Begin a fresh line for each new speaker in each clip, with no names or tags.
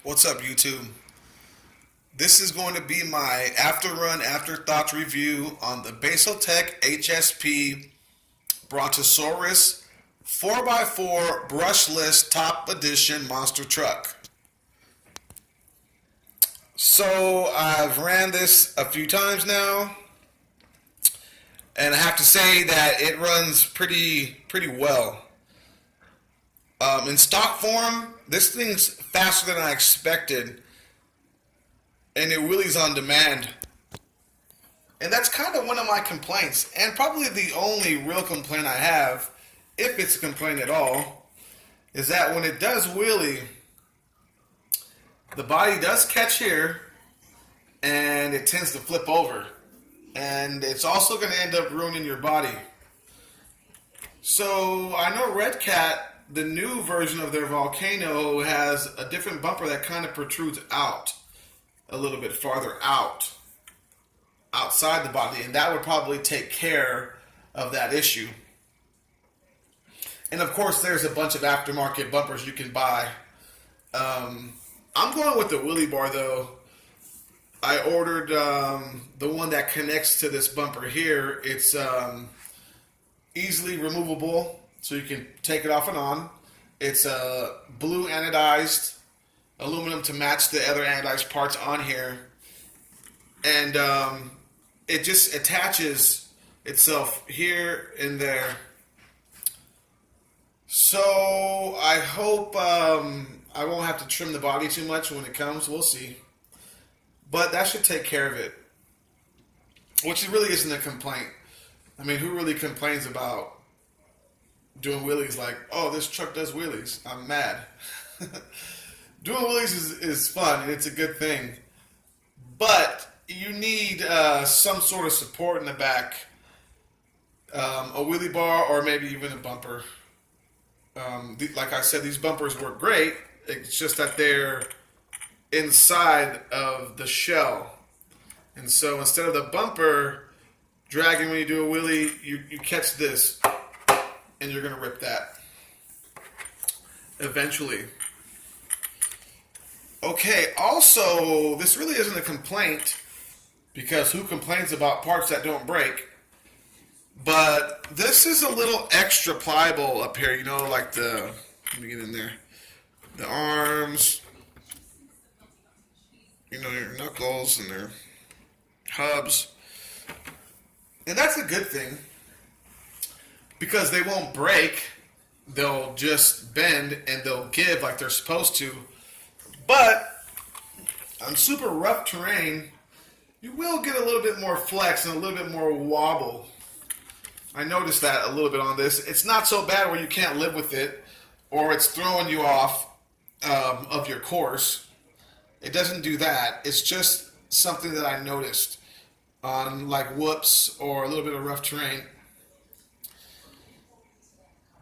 What's up, YouTube? This is going to be my afterthoughts review on the Baseltek HSP Brontosaurus 4x4 Brushless Top Edition Monster Truck. So I've ran this a few times now, and I have to say that it runs pretty well. In stock form, this thing's faster than I expected, and it wheelies on demand. And that's kind of one of my complaints, and probably the only real complaint I have, if it's a complaint at all, is that when it does wheelie, the body does catch here, and it tends to flip over. And it's also going to end up ruining your body. So I know Red Cat, the new version of their Volcano, has a different bumper that kind of protrudes out a little bit farther outside the body, and that would probably take care of that issue. And of course, there's a bunch of aftermarket bumpers you can buy. I'm going with the wheelie bar though. I ordered the one that connects to this bumper here. It's easily removable, so you can take it off and on. It's blue anodized aluminum to match the other anodized parts on here. And it just attaches itself here and there. So I hope I won't have to trim the body too much when it comes. We'll see. But that should take care of it. Which really isn't a complaint. I mean, who really complains about doing wheelies like, oh, this truck does wheelies? I'm mad. Doing wheelies is fun, and it's a good thing. But you need some sort of support in the back. A wheelie bar or maybe even a bumper. Like I said, these bumpers work great. It's just that they're inside of the shell. And so instead of the bumper dragging when you do a wheelie, you catch this, and you're going to rip that eventually. Okay, also, this really isn't a complaint, because who complains about parts that don't break? But this is a little extra pliable up here, you know, like the, let me get in there, the arms, you know, your knuckles and their hubs. And that's a good thing, because they won't break. They'll just bend and they'll give like they're supposed to. But on super rough terrain, you will get a little bit more flex and a little bit more wobble. I noticed that a little bit on this. It's not so bad where you can't live with it, or it's throwing you off of your course. It doesn't do that. It's just something that I noticed on like whoops or a little bit of rough terrain.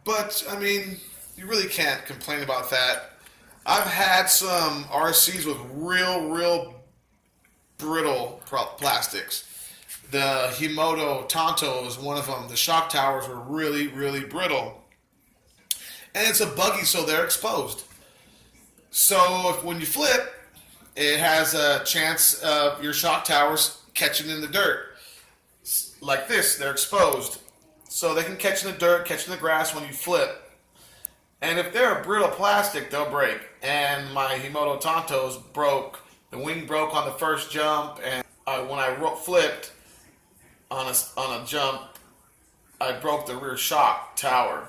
But, I mean, you really can't complain about that. I've had some RCs with real brittle plastics. The Himoto Tonto is one of them. The shock towers were really brittle. And it's a buggy, so they're exposed. So when you flip, it has a chance of your shock towers catching in the dirt. Like this, they're exposed. So they can catch in the dirt, catch in the grass when you flip. And if they're a brittle plastic, they'll break. And my Himoto Tontos broke. The wing broke on the first jump, and when I flipped on a jump, I broke the rear shock tower.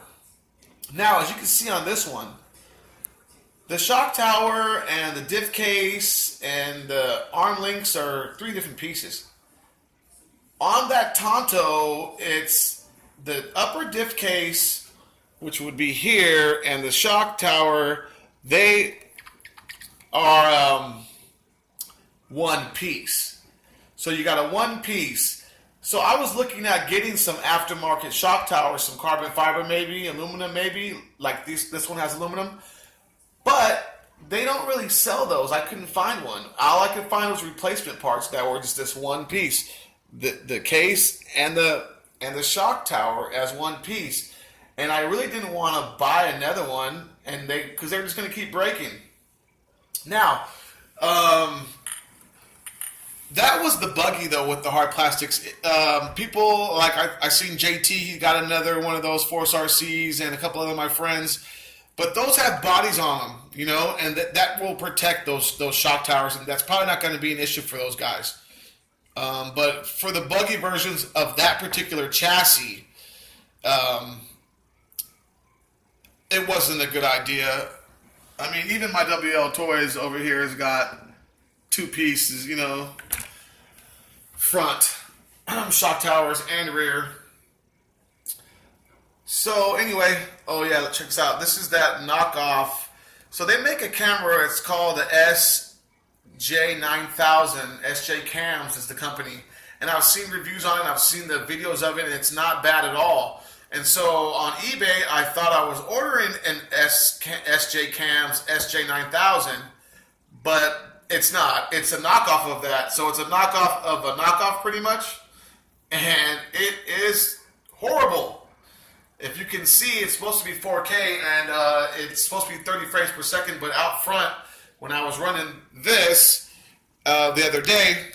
Now, as you can see on this one, the shock tower and the diff case and the arm links are 3 different pieces. On that Tonto, it's the upper diff case, which would be here, and the shock tower. They are one piece. So you got a one piece. So I was looking at getting some aftermarket shock towers, some carbon fiber maybe, aluminum maybe, like this one has aluminum. But they don't really sell those. I couldn't find one. All I could find was replacement parts that were just this one piece. The case and the shock tower as one piece. And I really didn't want to buy another one, and because they were just going to keep breaking. Now, that was the buggy though with the hard plastics. People like I seen JT, he got another one of those Force RCs, and a couple other of my friends. But those have bodies on them, you know, and that will protect those shock towers, and that's probably not going to be an issue for those guys. But for the buggy versions of that particular chassis, it wasn't a good idea. I mean, even my WL Toys over here has got two pieces, you know, front shock towers and rear. So anyway, oh yeah, check this out. This is that knockoff. So they make a camera. It's called the SJ9000. SJ Cams is the company, and I've seen reviews on it. I've seen the videos of it, and it's not bad at all. And so on eBay, I thought I was ordering an SJ Cams SJ9000, but it's not. It's a knockoff of that. So it's a knockoff of a knockoff pretty much, and it is horrible. If you can see, it's supposed to be 4K, and it's supposed to be 30 frames per second, but out front, when I was running this the other day,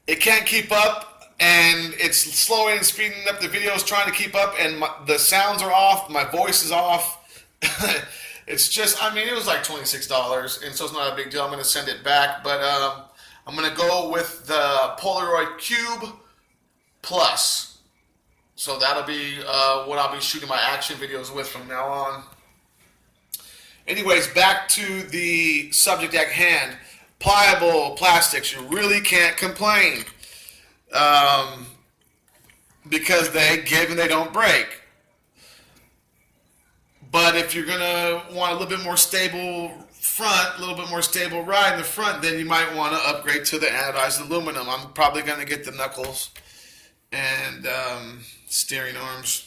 it can't keep up, and it's slowing and speeding up. The video is trying to keep up, and the sounds are off, my voice is off. It's just, I mean, it was like $26, and so it's not a big deal. I'm going to send it back, but I'm going to go with the Polaroid Cube Plus. So that'll be what I'll be shooting my action videos with from now on. Anyways, back to the subject at hand. Pliable plastics, you really can't complain. Because they give and they don't break. But if you're going to want a little bit more stable front, a little bit more stable ride in the front, then you might want to upgrade to the anodized aluminum. I'm probably going to get the knuckles and steering arms.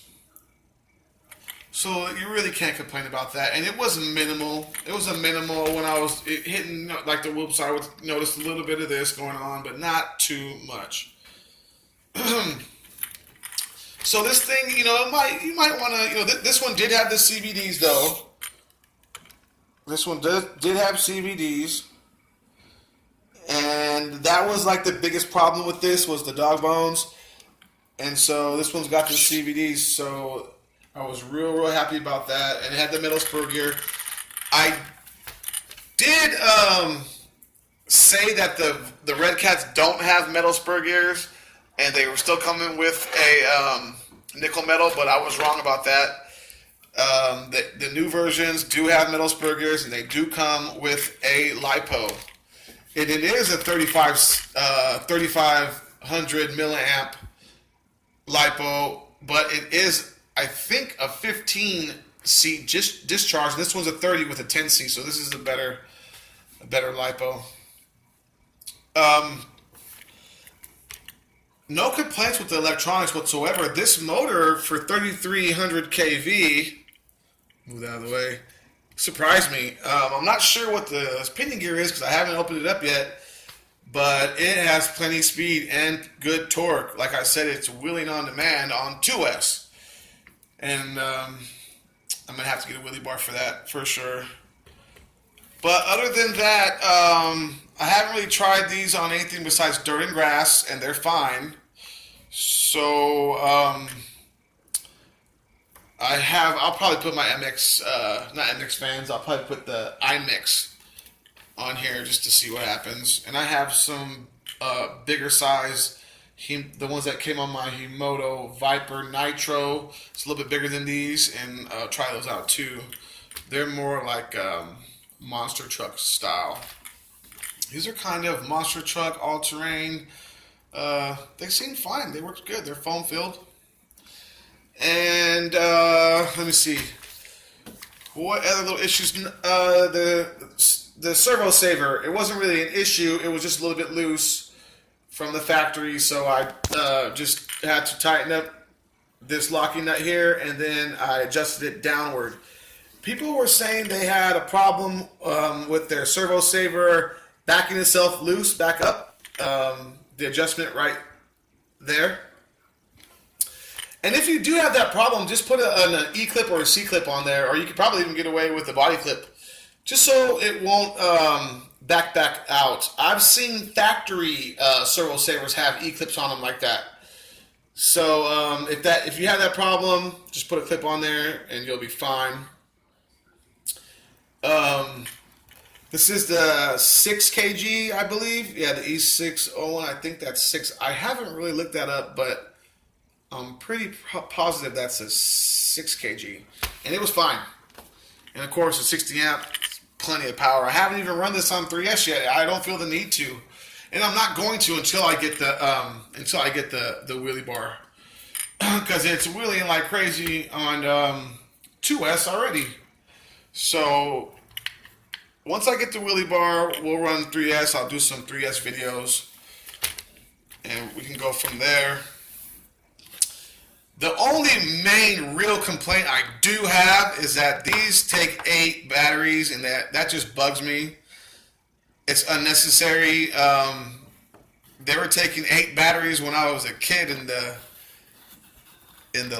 So you really can't complain about that. And it wasn't minimal. It was a minimal when I was hitting like the whoops. I would notice a little bit of this going on, but not too much. So this thing, you know, you might want to, you know, this one did have the CVDs though. This one did have CVDs. And that was like the biggest problem with this was the dog bones. And so this one's got the CVDs, so I was real happy about that. And it had the metal spur gear. I did say that the Red Cats don't have metal spur gears, and they were still coming with a nickel metal, but I was wrong about that. The new versions do have metal spur gears, and they do come with a Lipo. And it is a 3500 milliamp Lipo, but it is, I think, a 15C discharge. This one's a 30 with a 10C, so this is a better Lipo. No complaints with the electronics whatsoever. This motor for 3300 kV, move out of the way, surprised me. I'm not sure what the pinion gear is because I haven't opened it up yet. But it has plenty of speed and good torque. Like I said, it's wheeling on demand on 2S. And I'm going to have to get a wheelie bar for that, for sure. But other than that, I haven't really tried these on anything besides dirt and grass, and they're fine. So I'll probably put my MX, not MX fans, I'll probably put the iMix on here just to see what happens. And I have some bigger size, the ones that came on my Himoto Viper Nitro. It's a little bit bigger than these, and try those out too. They're more like monster truck style. These are kind of monster truck, all-terrain. They seem fine. They work good. They're foam filled. And let me see. What other little issues? The Servo Saver, it wasn't really an issue. It was just a little bit loose from the factory, so I just had to tighten up this locking nut here, and then I adjusted it downward. People were saying they had a problem with their Servo Saver backing itself loose, back up. The adjustment right there. And if you do have that problem, just put an E-clip or a C-clip on there, or you could probably even get away with the body clip just so it won't back out. I've seen factory servo savers have E-clips on them like that. So if you have that problem, just put a clip on there and you'll be fine. This is the 6 kg, I believe. Yeah, the E601. I think that's 6. I haven't really looked that up, but I'm pretty positive that's a 6 kg, and it was fine. And of course, a 60 amp, plenty of power. I haven't even run this on 3S yet. I don't feel the need to, and I'm not going to until I get the wheelie bar, because it's wheeling like crazy on 2S already. So once I get the wheelie bar, we'll run 3S. I'll do some 3S videos, and we can go from there. The only main real complaint I do have is that these take 8 batteries, and that just bugs me. It's unnecessary. They were taking 8 batteries when I was a kid in the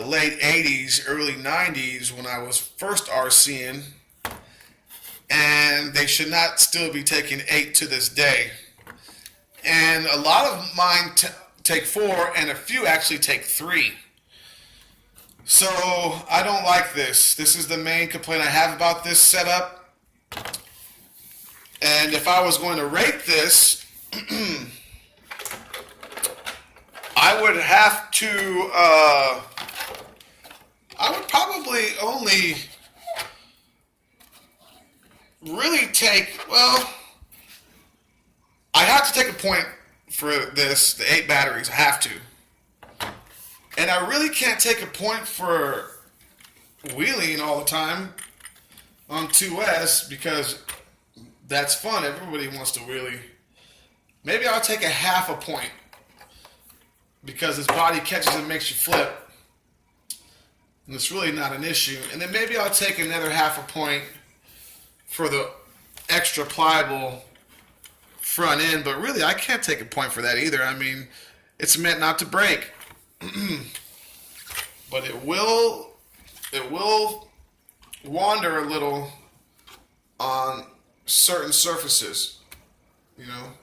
late 80s, early 90s when I was first RCing, and they should not still be taking 8 to this day. And a lot of mine take 4, and a few actually take 3. So I don't like this. This is the main complaint I have about this setup. And if I was going to rate this, I would have to, I would probably only really take, well, I have to take a point for this, the 8 batteries. I have to. And I really can't take a point for wheeling all the time on 2S because that's fun. Everybody wants to wheelie. Maybe I'll take a half a point because this body catches and makes you flip. And it's really not an issue. And then maybe I'll take another half a point for the extra pliable front end. But really, I can't take a point for that either. I mean, it's meant not to break. But it will wander a little on certain surfaces, you know.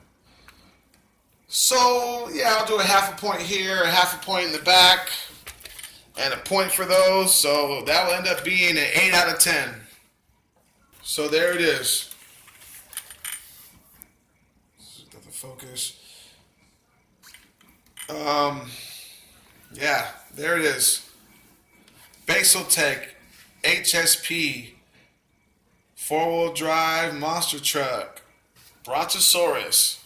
So yeah, I'll do a half a point here, a half a point in the back, and a point for those. So that will end up being an 8 out of 10. So there it is. Got the focus. Yeah, there it is. Baseltek HSP 4-wheel drive monster truck. Brontosaurus.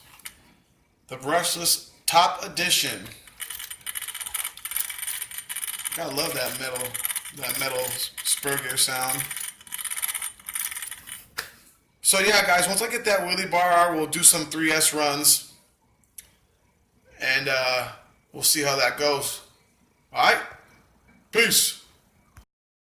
The Brushless Top Edition. Gotta love that metal spur gear sound. So yeah, guys, once I get that wheelie bar, we'll do some 3S runs. And we'll see how that goes. All right? Peace.